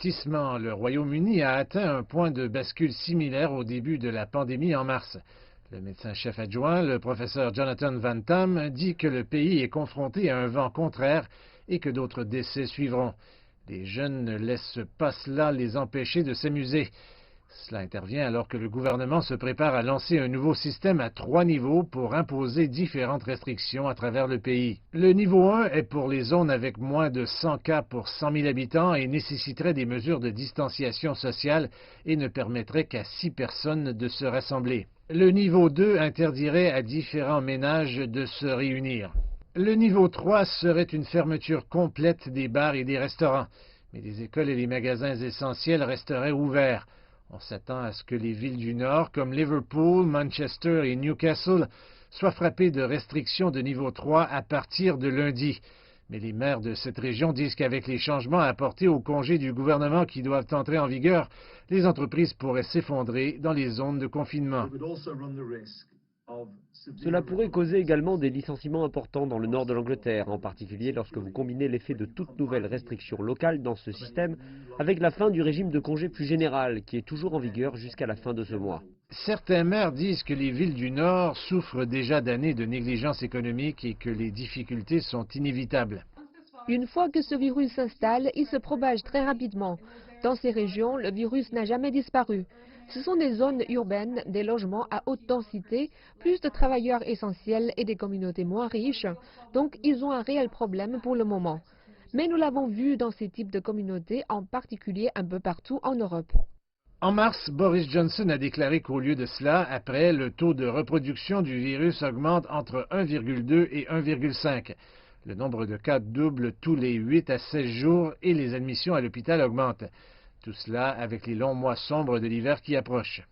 Le Royaume-Uni a atteint un point de bascule similaire au début de la pandémie en mars. Le médecin-chef adjoint, le professeur Jonathan Van Tam, dit que le pays est confronté à un vent contraire et que d'autres décès suivront. Les jeunes ne laissent pas cela les empêcher de s'amuser. Cela intervient alors que le gouvernement se prépare à lancer un nouveau système à 3 niveaux pour imposer différentes restrictions à travers le pays. Le niveau 1 est pour les zones avec moins de 100 cas pour 100 000 habitants et nécessiterait des mesures de distanciation sociale et ne permettrait qu'à 6 personnes de se rassembler. Le niveau 2 interdirait à différents ménages de se réunir. Le niveau 3 serait une fermeture complète des bars et des restaurants, mais les écoles et les magasins essentiels resteraient ouverts. On s'attend à ce que les villes du Nord, comme Liverpool, Manchester et Newcastle, soient frappées de restrictions de niveau 3 à partir de lundi. Mais les maires de cette région disent qu'avec les changements apportés aux congés du gouvernement qui doivent entrer en vigueur, les entreprises pourraient s'effondrer dans les zones de confinement. Cela pourrait causer également des licenciements importants dans le nord de l'Angleterre, en particulier lorsque vous combinez l'effet de toutes nouvelles restrictions locales dans ce système avec la fin du régime de congé plus général qui est toujours en vigueur jusqu'à la fin de ce mois. Certains maires disent que les villes du Nord souffrent déjà d'années de négligence économique et que les difficultés sont inévitables. Une fois que ce virus s'installe, il se propage très rapidement. Dans ces régions, le virus n'a jamais disparu. Ce sont des zones urbaines, des logements à haute densité, plus de travailleurs essentiels et des communautés moins riches. Donc, ils ont un réel problème pour le moment. Mais nous l'avons vu dans ces types de communautés, en particulier un peu partout en Europe. En mars, Boris Johnson a déclaré qu'au lieu de cela, après, le taux de reproduction du virus augmente entre 1,2 et 1,5. Le nombre de cas double tous les 8 à 16 jours et les admissions à l'hôpital augmentent. Tout cela avec les longs mois sombres de l'hiver qui approchent.